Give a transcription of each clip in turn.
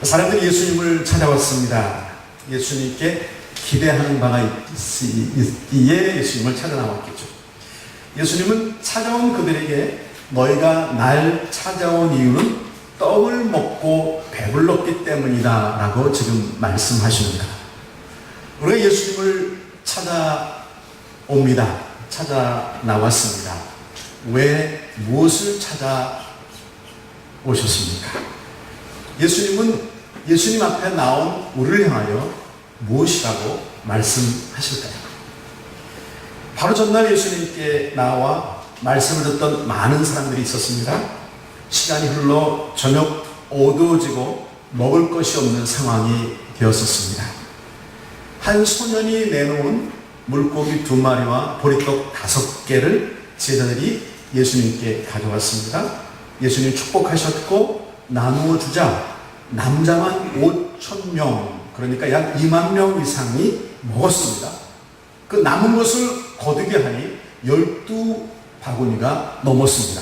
사람들이 예수님을 찾아왔습니다. 예수님께 기대하는 바가 있기에 예수님을 찾아 나왔겠죠. 예수님은 찾아온 그들에게 너희가 날 찾아온 이유는 떡을 먹고 배불렀기 때문이다 라고 지금 말씀하십니다. 우리가 예수님을 찾아옵니다. 찾아 나왔습니다. 왜 무엇을 찾아 오셨습니까? 예수님은 예수님 앞에 나온 우리를 향하여 무엇이라고 말씀하실까요? 바로 전날 예수님께 나와 말씀을 듣던 많은 사람들이 있었습니다. 시간이 흘러 저녁 어두워지고 먹을 것이 없는 상황이 되었었습니다. 한 소년이 내놓은 물고기 2마리와 보리떡 5개를 제자들이 예수님께 가져왔습니다. 예수님 축복하셨고 나누어 주자 남자만 5,000명, 그러니까 약 2만 명 이상이 먹었습니다. 그 남은 것을 거두게 하니 12바구니가 넘었습니다.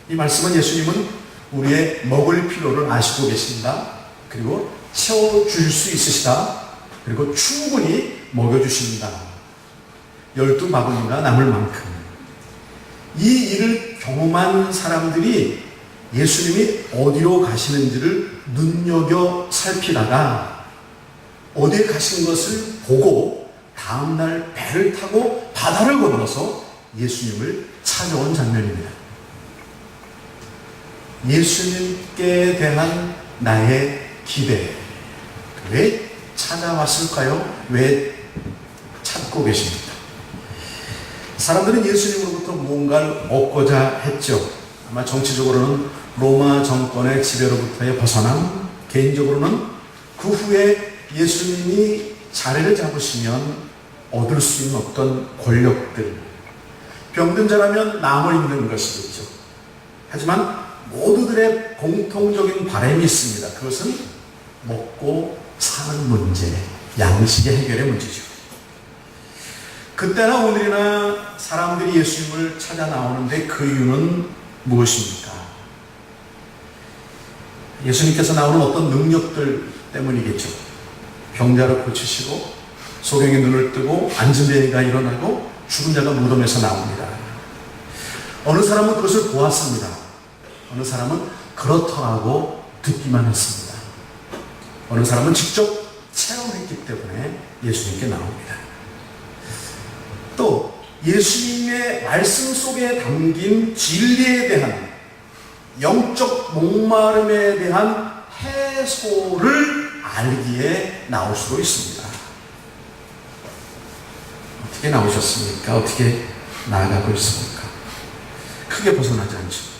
이 말씀은 예수님은 우리의 먹을 필요를 아시고 계십니다. 그리고 채워줄 수 있으시다. 그리고 충분히 먹여주십니다. 12바구니가 남을 만큼. 이 일을 경험한 사람들이 예수님이 어디로 가시는지를 눈여겨 살피다가 어디에 가신 것을 보고 다음날 배를 타고 바다를 건너서 예수님을 찾아온 장면입니다. 예수님께 대한 나의 기대. 왜 찾아왔을까요? 왜 찾고 계십니까? 사람들은 예수님으로부터 무언가를 얻고자 했죠. 아마 정치적으로는 로마 정권의 지배로부터의 벗어남, 개인적으로는 그 후에 예수님이 자리를 잡으시면 얻을 수 있는 어떤 권력들, 병든 자라면 남을 입는 것이겠죠. 하지만 모두들의 공통적인 바람이 있습니다. 그것은 먹고 사는 문제, 양식의 해결의 문제죠. 그때나 오늘이나 사람들이 예수님을 찾아 나오는데 그 이유는 무엇입니까? 예수님께서 나오는 어떤 능력들 때문이겠죠. 병자를 고치시고 소경의 눈을 뜨고 앉은 데가 일어나고 죽은 자가 무덤에서 나옵니다. 어느 사람은 그것을 보았습니다. 어느 사람은 그렇더라고 듣기만 했습니다. 어느 사람은 직접 체험했기 때문에 예수님께 나옵니다. 또 예수님의 말씀 속에 담긴 진리에 대한 영적 목마름에 대한 해소를 알기에 나올 수도 있습니다. 어떻게 나오셨습니까? 어떻게 나아가고 있습니까? 크게 벗어나지 않죠.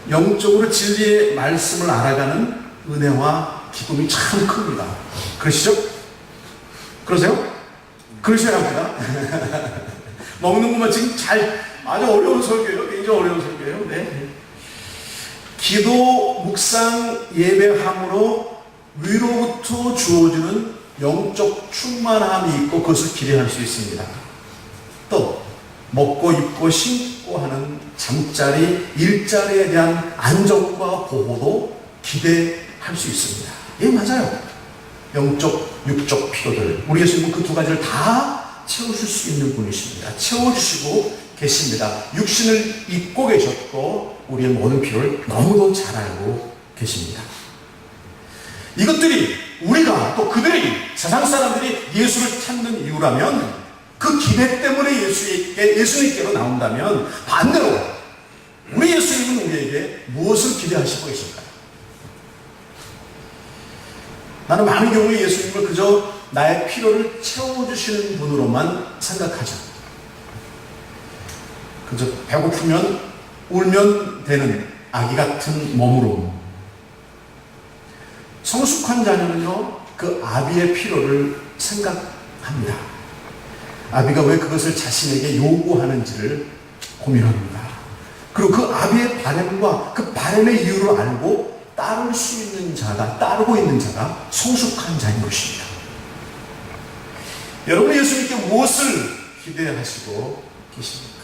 영적으로 진리의 말씀을 알아가는 은혜와 기쁨이 참 큽니다. 그러시죠? 그러세요? 그러셔야 합니다. 먹는 것만 지금 아주 어려운 설교예요. 굉장히 어려운 설교예요. 네. 기도, 묵상, 예배함으로 위로부터 주어지는 영적 충만함이 있고 그것을 기대할 수 있습니다. 또 먹고 입고 신고 하는 잠자리, 일자리에 대한 안정과 보호도 기대할 수 있습니다. 예, 맞아요. 영적, 육적 필요들. 우리 예수님은 그 2가지를 다 채워줄 수 있는 분이십니다. 채워주시고 계십니다. 육신을 입고 계셨고 우리의 모든 필요를 너무도 잘 알고 계십니다. 이것들이 우리가 또 그들이 세상 사람들이 예수를 찾는 이유라면 그 기대 때문에 예수님께로 나온다면 반대로 우리 예수님은 우리에게 무엇을 기대하시고 계실까요? 나는 많은 경우에 예수님을 그저 나의 필요를 채워주시는 분으로만 생각하죠. 그저 배고프면 울면 되는 아기 같은 몸으로. 성숙한 자녀는요, 그 아비의 필요를 생각합니다. 아비가 왜 그것을 자신에게 요구하는지를 고민합니다. 그리고 그 아비의 바람과 그 바람의 이유를 알고 따를 수 있는 자가, 따르고 있는 자가 성숙한 자인 것입니다. 여러분, 예수님께 무엇을 기대하시고 계십니까?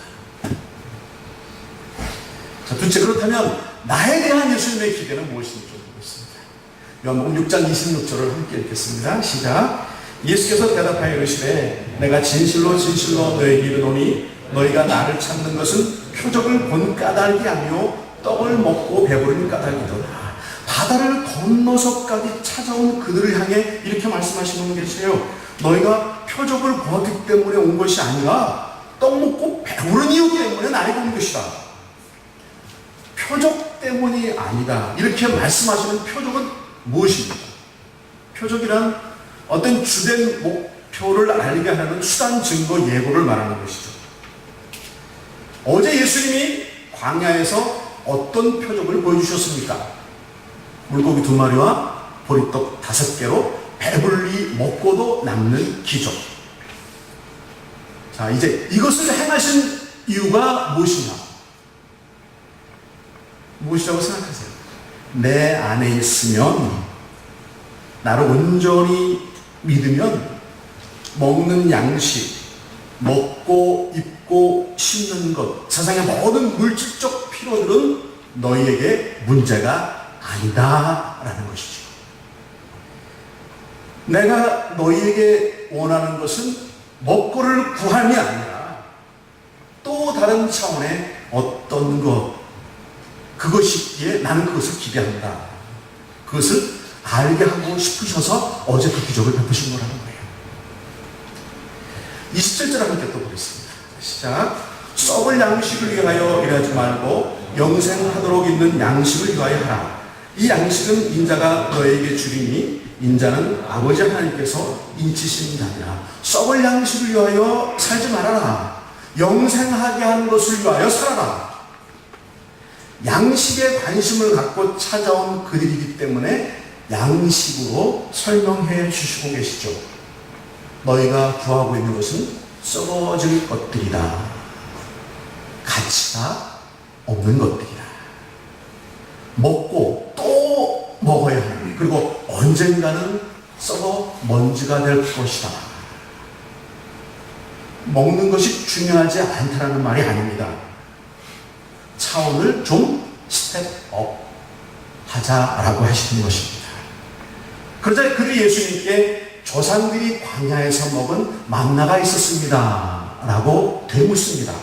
자, 둘째, 그렇다면 나에 대한 예수님의 기대는 무엇인지 좀 보겠습니다. 요한복음 6장 26절을 함께 읽겠습니다. 시작. 예수께서 대답하여 이르시되 내가 진실로 진실로 너에게 이르노니 너희가 나를 찾는 것은 표적을 본 까닭이 아니요 떡을 먹고 배부른 까닭이더라. 바다를 건너서까지 찾아온 그들을 향해 이렇게 말씀하시는 계세요. 너희가 표적을 보았기 때문에 온 것이 아니라 떡 먹고 배부른 이유 때문에 나에게 온 것이다. 표적 때문이 아니다. 이렇게 말씀하시는 표적은 무엇입니까? 표적이란 어떤 주된 목표를 알게 하는 수단, 증거, 예고를 말하는 것이죠. 어제 예수님이 광야에서 어떤 표적을 보여주셨습니까? 물고기 2마리와 보리떡 5개로 배불리 먹고도 남는 기적. 자, 이제 이것을 행하신 이유가 무엇이냐? 무엇이라고 생각하세요? 내 안에 있으면, 나를 온전히 믿으면 먹는 양식, 먹고 입고 씻는 것, 세상의 모든 물질적 필요들은 너희에게 문제가 아니다 라는 것이죠. 내가 너희에게 원하는 것은 먹거리를 구함이 아니라 또 다른 차원의 어떤 것, 그것이기에 나는 그것을 기대한다. 그것을 알게 하고 싶으셔서 어제 그 기적을 베푸신 거라는 거예요. 27절 함께 또 보겠습니다. 시작. 썩을 양식을 위하여 일하지 말고 영생하도록 있는 양식을 위하여 하라. 이 양식은 인자가 너에게 주리니 인자는 아버지 하나님께서 인치신 자니라. 썩을 양식을 위하여 살지 말아라. 영생하게 한 것을 위하여 살아라. 양식에 관심을 갖고 찾아온 그들이기 때문에 양식으로 설명해 주시고 계시죠. 너희가 구하고 있는 것은 썩어질 것들이다. 가치가 없는 것들이다. 먹고 또 먹어야 하는, 그리고 언젠가는 썩어 먼지가 될 것이다. 먹는 것이 중요하지 않다는 말이 아닙니다. 차원을 좀 스텝업 하자라고 하시는 것입니다. 그러자 그들이 예수님께 조상들이 광야에서 먹은 만나가 있었습니다 라고 되묻습니다.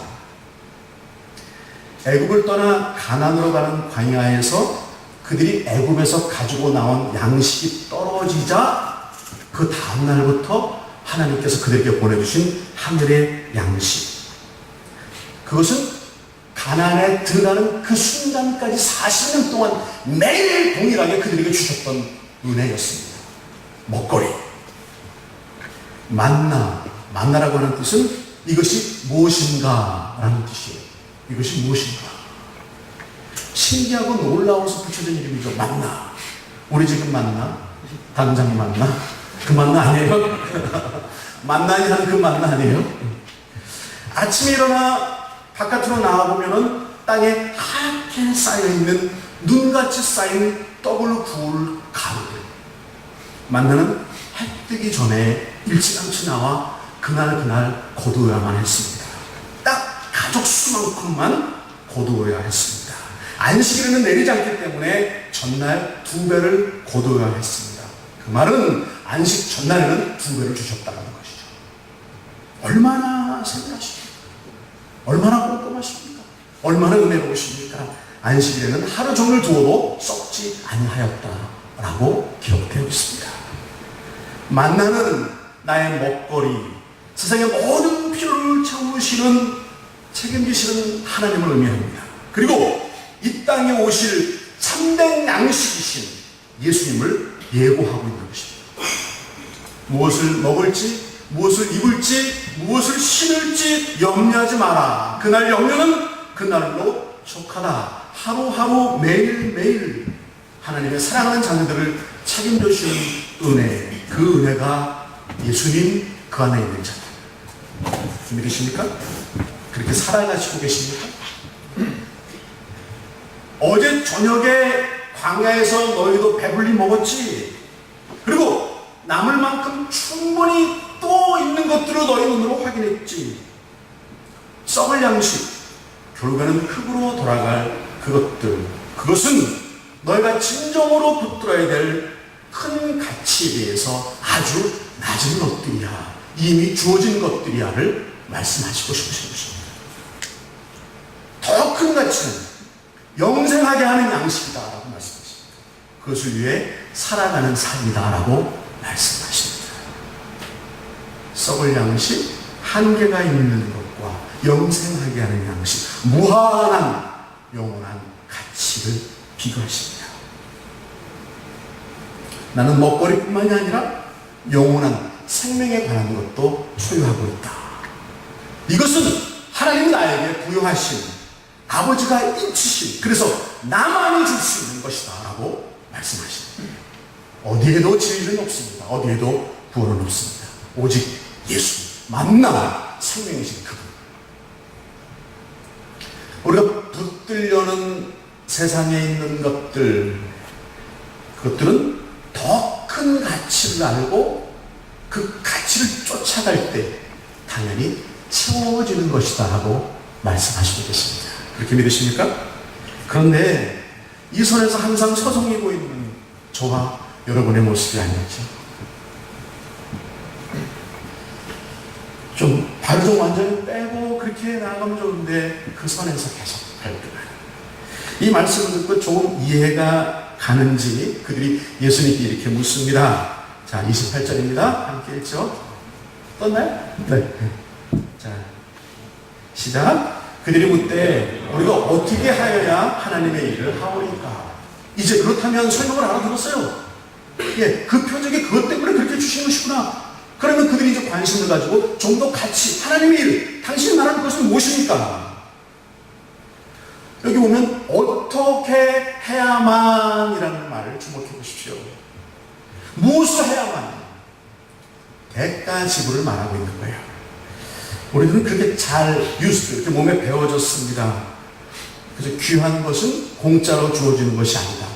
애굽을 떠나 가나안으로 가는 광야에서 그들이 애굽에서 가지고 나온 양식이 떨어지자 그 다음날부터 하나님께서 그들에게 보내주신 하늘의 양식, 그것은 가나안에 들어가는 그 순간까지 40년 동안 매일 동일하게 그들에게 주셨던 은혜였습니다. 먹거리, 만나라고 하는 뜻은 이것이 무엇인가 라는 뜻이에요. 이것이 무엇인가? 신기하고 놀라워서 붙여진 이름이죠. 만나. 우리 지금 만나? 당장 만나? 그 만나 아니에요? 만나니 그 만나 아니에요? 아침에 일어나 바깥으로 나와보면은 땅에 하얗게 쌓여있는 눈같이 쌓인 떡을 구울 가루들. 만나는 해 뜨기 전에 일찌감치 나와 그날 거두어야만 했습니다. 딱 가족 수만큼만 거두어야 했습니다. 안식일에는 내리지 않기 때문에 전날 2배를 거두어야 했습니다. 그 말은 안식 전날에는 2배를 주셨다는 것이죠. 얼마나 세분하십니까? 얼마나 꼼꼼하십니까? 얼마나 은혜로우십니까? 안식일에는 하루 종일 두어도 썩지 아니하였다라고 기록되어 있습니다. 만나는 나의 먹거리, 세상의 모든 필요를 채우시는, 책임지시는 하나님을 의미합니다. 그리고 이 땅에 오실 참된 양식이신 예수님을 예고하고 있는 것입니다. 무엇을 먹을지, 무엇을 입을지, 무엇을 신을지 염려하지 마라. 그날 염려는 그날로 족하다. 하루하루 매일매일 하나님의 사랑하는 자녀들을 책임져 주시는 은혜, 그 은혜가 예수님 그 안에 있는 자들. 믿으십니까? 그렇게 살아가시고 계십니까? 어제 저녁에 광야에서 너희도 배불리 먹었지. 그리고 남을 만큼 충분히 또 있는 것들을 너희 눈으로 확인했지. 썩을 양식, 결국에는 흙으로 돌아갈 그것들, 그것은 너희가 진정으로 붙들어야 될 큰 가치에 대해서 아주 낮은 것들이야, 이미 주어진 것들이야를 말씀하시고 싶으신 것입니다. 더 큰 가치는 영생하게 하는 양식이다라고 말씀하십니다. 그것을 위해 살아가는 삶이다라고 말씀하십니다. 썩을 양식, 한계가 있는 것과 영생하게 하는 양식, 무한한 영원한 가치를 비교하십니다. 나는 먹거리뿐만이 아니라 영원한 생명에 관한 것도 소유하고 있다. 이것은 하나님 나에게 부여하신, 아버지가 인치신, 그래서 나만이 줄 수 있는 것이다 라고 말씀하십니다. 어디에도 제일은 없습니다. 어디에도 구원은 없습니다. 오직 예수, 만나 생명이신 그분. 우리가 붙들려는 세상에 있는 것들, 그것들은 더 큰 가치를 알고 그 가치를 쫓아갈 때 당연히 채워지는 것이다 하고 말씀하시고 계십니다. 그렇게 믿으십니까? 그런데 이 선에서 항상 서성이고 있는 저와 여러분의 모습이 아니었죠. 좀 발을 좀 완전히 빼고 그렇게 나가면 좋은데 그 선에서 계속 갈등하는, 이 말씀을 듣고 조금 이해가 가는지 그들이 예수님께 이렇게 묻습니다. 자, 28절입니다. 함께 읽죠. 떴나요? 네. 자, 시작. 그들이 묻되 우리가 어떻게 하여야 하나님의 일을 하오리까? 이제 그렇다면 설명을 알아들었어요. 예, 그 표적이 그것 때문에 그렇게 주신 것이구나. 그러면 그들이 이제 관심을 가지고 좀 더 같이 하나님의 일, 당신이 말하는 것은 무엇입니까? 여기 보면 어떻게 해야만이라는 말을 주목해 보십시오. 무엇을 해야만? 대가 지불을 말하고 있는 거예요. 우리들은 그렇게 잘 이렇게 몸에 배워졌습니다. 그래서 귀한 것은 공짜로 주어지는 것이 아니다.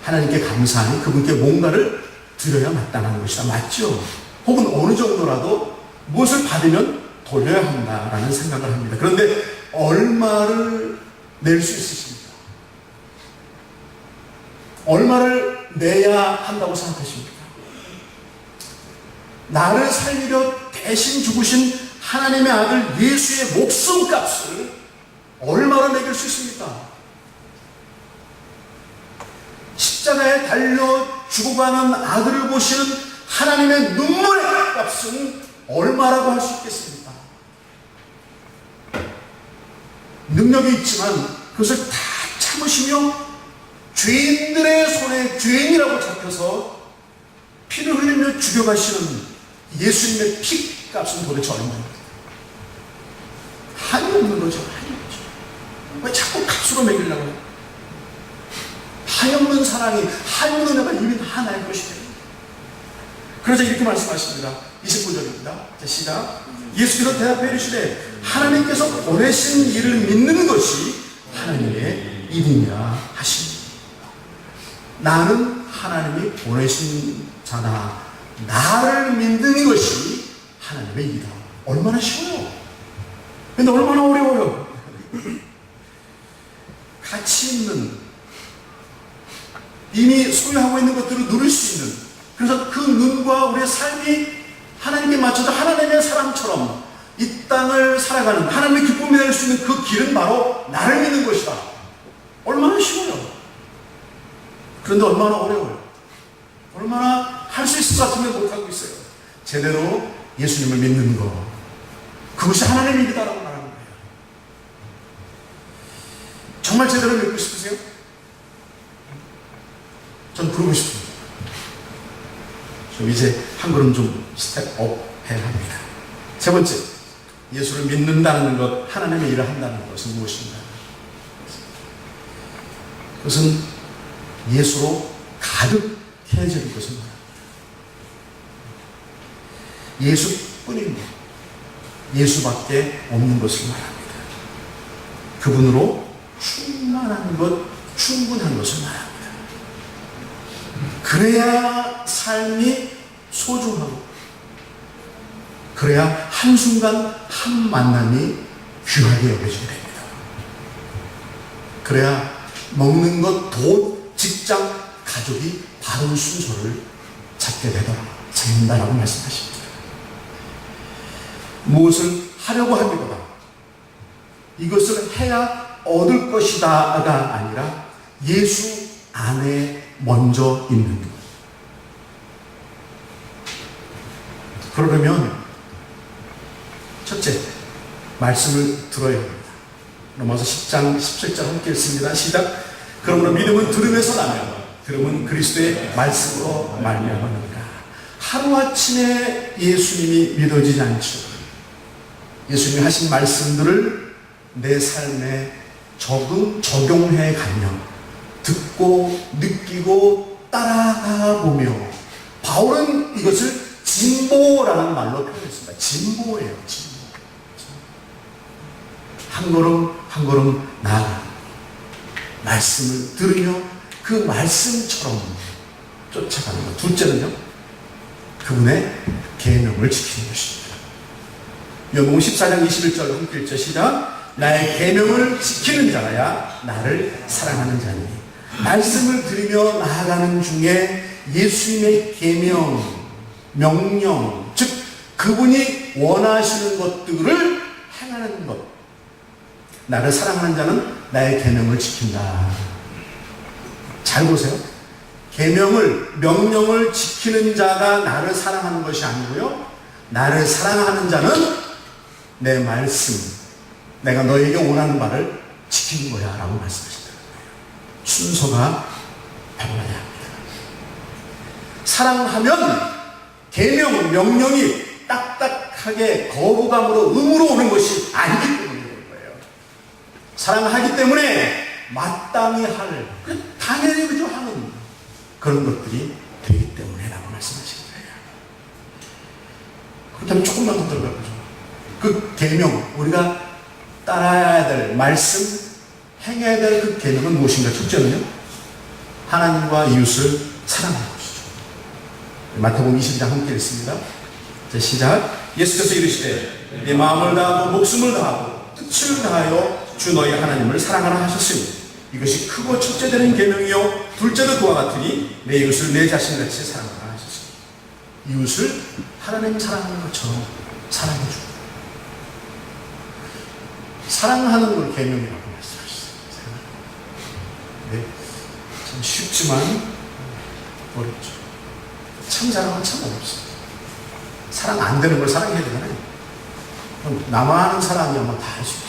하나님께 감사하니 그분께 뭔가를 드려야 마땅한 것이다. 맞죠? 혹은 어느 정도라도 무엇을 받으면 돌려야 한다라는 생각을 합니다. 그런데 얼마를 낼 수 있으십니까? 얼마를 내야 한다고 생각하십니까? 나를 살리려 대신 죽으신 하나님의 아들 예수의 목숨값을 얼마나 매길 수 있습니까? 십자가에 달려 죽어가는 아들을 보시는 하나님의 눈물의 값은 얼마라고 할 수 있겠습니까? 능력이 있지만 그것을 다 참으시며 죄인들의 손에 죄인이라고 잡혀서 피를 흘리며 죽여가시는 예수님의 피값은 도대체 얼마입니까? 한이 없는 거죠. 한이 없죠. 왜 자꾸 값으로 매기려고 해요? 한이 없는 사랑이, 한이 없는 은혜가 이미 다 나의 것이 돼요. 그래서 이렇게 말씀하십니다. 29절입니다. 자, 시작. 예수께서 대답해 이르시되 하나님께서 보내신 일을 믿는 것이 하나님의 일이니라 하시니, 나는 하나님이 보내신 자다, 나를 믿는 것이 하나님의 일이다. 얼마나 쉬워요. 근데 얼마나 어려워요. 가치 있는, 이미 소유하고 있는 것들을 누릴 수 있는, 그래서 그 눈과 우리의 삶이 하나님께 맞춰서 하나님의 사람처럼 이 땅을 살아가는, 하나님의 기쁨이 될 수 있는 그 길은 바로 나를 믿는 것이다. 얼마나 쉬워요. 그런데 얼마나 어려워요. 얼마나 할 수 있을 것 같으면 못하고 있어요. 제대로 예수님을 믿는 것, 그것이 하나님의 일이다라고 말하는 거예요. 정말 제대로 믿고 싶으세요? 전 그러고 싶습니다. 좀 이제 한 걸음 좀 스텝업 해야 합니다. 세 번째, 예수를 믿는다는 것, 하나님의 일을 한다는 것은 무엇인가? 그것은 예수로 가득해지는 것을 말합니다. 예수뿐인 것, 예수밖에 없는 것을 말합니다. 그분으로 충만한 것, 충분한 것을 말합니다. 그래야 삶이 소중하고, 그래야 한순간 한 만남이 귀하게 여겨지게 됩니다. 그래야 먹는 것, 돈, 직장, 가족, 가족이 바른 순서를 찾게 되더라, 찾는다라고 말씀하십니다. 무엇을 하려고 하기보다 이것을 해야 얻을 것이다가 아니라 예수 안에 먼저 있는 것. 그러려면 첫째, 말씀을 들어야 합니다. 로마서 10장 17절 함께 읽습니다. 시작. 그러므로 믿음은 들음에서 나며 들음은 그리스도의 말씀으로 말미암았느니라. 하루아침에 예수님이 믿어지지 않죠. 예수님이 하신 말씀들을 내 삶에 적용해 가며 듣고 느끼고 따라가 보며, 바울은 이것을 진보라는 말로 표현했습니다. 진보예요. 진보. 한 걸음 한 걸음 나아가 말씀을 들으며 그 말씀처럼 쫓아가는 것. 둘째는요, 그분의 계명을 지키는 것입니다. 요한복음 14장 21절 함께 읽죠. 시작. 나의 계명을 지키는 자라야 나를 사랑하는 자니. 말씀을 들으며 나아가는 중에 예수님의 계명, 명령, 즉 그분이 원하시는 것들을 행하는 것. 나를 사랑하는 자는 나의 계명을 지킨다. 잘 보세요. 계명을, 명령을 지키는 자가 나를 사랑하는 것이 아니고요, 나를 사랑하는 자는 내 말씀, 내가 너에게 원하는 바를 지키는 거야 라고 말씀하시더라고요. 순서가 변화해야 합니다. 사랑하면 계명, 명령이 딱딱하게 거부감으로 의무로 오는 것이 아니기 때문에 그런 거예요. 사랑하기 때문에 마땅히 할, 당연히 그저 하는 그런 것들이 되기 때문에 라고 말씀하신 거예요. 그렇다면 조금만 더 들어가 보죠. 그 계명, 우리가 따라야 될 말씀, 행해야 될 그 계명은 무엇인가? 첫째는요, 하나님과 이웃을 사랑하는 것이죠. 마태복음 22장 함께 읽습니다. 자, 시작. 예수께서 이르시되 내 마음을 다하고 목숨을 다하고 뜻을 다하여 주 너희 하나님을 사랑하라 하셨으니 이것이 크고 첫째 되는 계명이요 둘째도 그와 같으니 내 이웃을 내 자신같이 사랑하라 하셨으니, 이웃을 하나님 사랑하는 것처럼 사랑해 주고, 사랑하는 걸 계명이라고 말씀하셨습니다. 네, 참 쉽지만 어렵죠. 참 사랑은 참 어렵습니다. 사랑 안 되는 걸 사랑해야 되잖아요. 그럼 나만 하는 사랑이야만 다 할 수 있죠.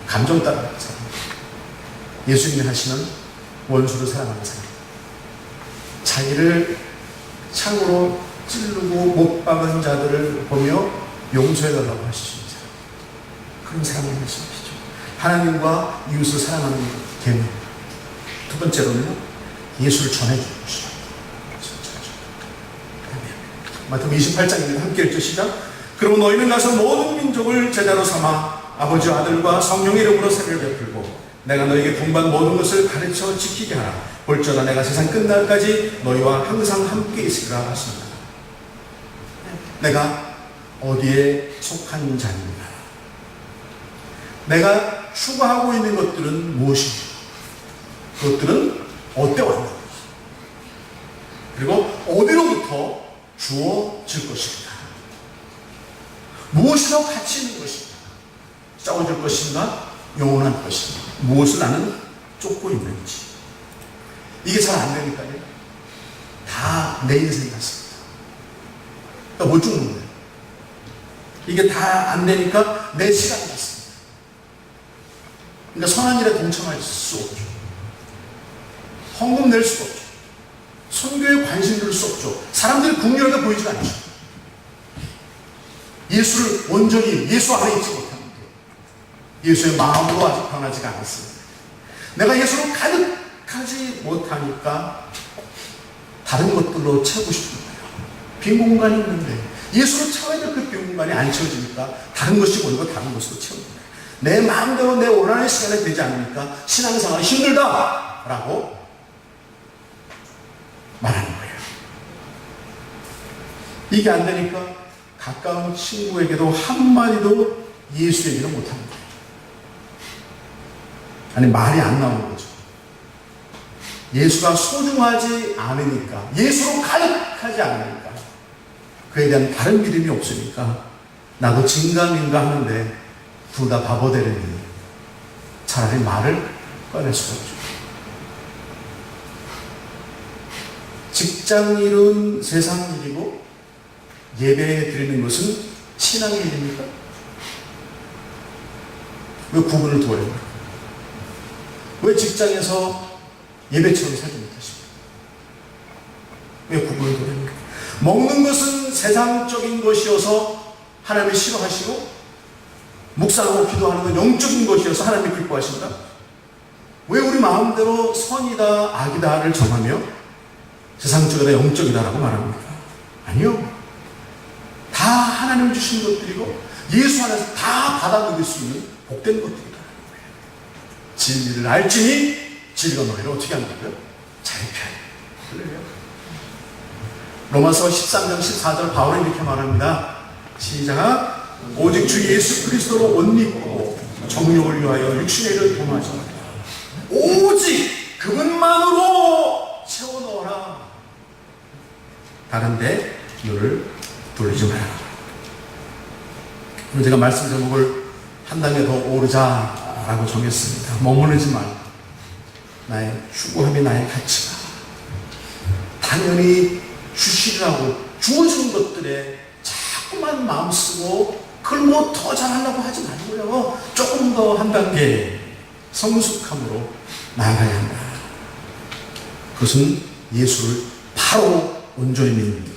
감정 따라가는 사랑. 예수님이 하시는 원수를 사랑하는 사랑. 자기를 창으로 찌르고 못 박은 자들을 보며 용서해달라고 하시죠. 그런 사랑을 말씀하시죠. 하나님과 이웃을 사랑하는 계명. 두 번째로는요, 예수를 전해주는 것이죠. 마태복음 28장입니다. 함께 읽죠. 시작. 그러면 너희는 가서 모든 민족을 제자로 삼아 아버지와 아들과 성령의 이름으로 세례를 베풀고 내가 너에게 분반 모든 것을 가르쳐 지키게 하라. 볼지어다 내가 세상 끝날까지 너희와 항상 함께 있으리라 하십니다. 내가 어디에 속한 자입니다. 내가 추구하고 있는 것들은 무엇인가? 그것들은 어디에 왔는가? 그리고 어디로부터 주어질 것인가? 무엇이랑 같이 있는 것인가? 싸워줄 것인가? 영원한 것인가? 무엇을 나는 쫓고 있는지. 이게 잘 안 되니까요, 다 내 인생 같습니다. 그러니까 못 죽는 거예요. 이게 다 안 되니까 내 시간 같습니다. 그러니까 선한 일에 동참할 수 없죠. 헌금 낼 수가 없죠. 선교에 관심 둘 수 없죠. 사람들이 국률하게 보이지가 않죠. 예수를 온전히 예수 안에 있지 못합니다. 예수의 마음으로 아직 변하지가 않았습니다. 내가 예수를 가득하지 못하니까 다른 것들로 채우고 싶은 거예요. 빈 공간이 있는데 예수로 채워야 될 그 빈 공간이 안 채워지니까 다른 것이 보이고 다른 것으로 채우는 거예요. 내 마음대로 내 원하는 시간에 되지 않으니까 신앙생활이 힘들다라고 말하는 거예요. 이게 안 되니까 가까운 친구에게도 한마디도 예수 얘기를 못하는 거예요. 아니, 말이 안 나오는 거죠. 예수가 소중하지 않으니까, 예수로 가득하지 않으니까, 그에 대한 다른 믿음이 없으니까 나도 진감인가 하는데 둘 다 바보 되려니 차라리 말을 꺼낼 수가 없죠. 직장 일은 세상 일이고 예배 드리는 것은 신앙의 일입니까? 왜 구분을 둬야 합니까? 왜 직장에서 예배처럼 살지 못하십니까? 왜 구분을 둬야 합니까? 먹는 것은 세상적인 것이어서 하나님이 싫어하시고, 묵상하고 기도하는 건 영적인 것이어서 하나님이 기뻐하신다? 왜 우리 마음대로 선이다 악이다를 정하며 세상적이다 영적이다라고 말합니까? 아니요. 다 하나님 주신 것들이고 예수 안에서 다 받아 누릴 수 있는 복된 것들이다. 진리를 알지니 진리가 너희를 어떻게 한다고요? 자유케 하리라. 로마서 13장 14절 바울은 이렇게 말합니다. 시작. 오직 주 예수 그리스도로 옷 입고 정욕을 위하여 육신의 일을 도모하지 말라. 오직 그분만으로 채워 넣어라. 다른데 눈을 돌리지 마라. 오늘 제가 말씀 제목을 한 단계 더 오르자라고 정했습니다. 머무르지 말고 나의 추구함이 나의 가치가 당연히 주시라고 주어진 것들에 자꾸만 마음 쓰고 그걸 뭐 더 잘하려고 하지 말고요. 조금 더 한 단계 성숙함으로 나아가야 한다. 그것은 예수를 바로 온전히 믿는 것,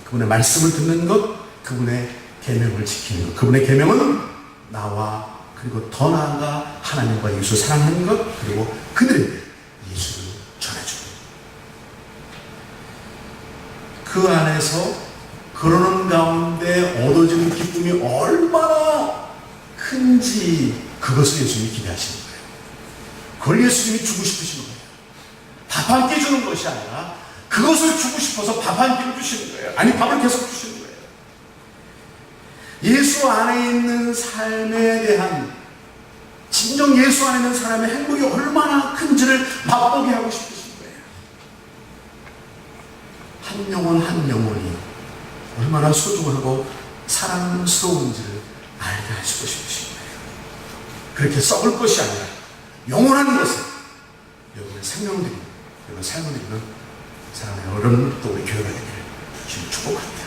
그분의 말씀을 듣는 것, 그분의 계명을 지키는 것. 그분의 계명은 나와 그리고 더 나아가 하나님과 예수를 사랑하는 것, 그리고 그들에게 예수를 전해주는 것. 그 안에서 그러는 가운데 얻어지는 기쁨이 얼마나 큰지 그것을 예수님이 기대하시는 거예요. 그걸 예수님이 주고 싶으시는 거예요. 밥 한 끼 주는 것이 아니라 그것을 주고 싶어서 밥 한 끼를 주시는 거예요. 아니, 밥을 계속 주시는 거예요. 예수 안에 있는 삶에 대한, 진정 예수 안에 있는 사람의 행복이 얼마나 큰지를 맛보게 하고 싶으신 거예요. 한 영혼 한 영혼이 얼마나 소중하고 사랑스러운지를 알게 하시고 싶으신 거예요. 그렇게 썩을 것이 아니라 영원한 것을 여러분의 생명들이, 여러분의 삶을 입는 사랑의 어른 또 우리 교회가 되기를 주님 축복합니다.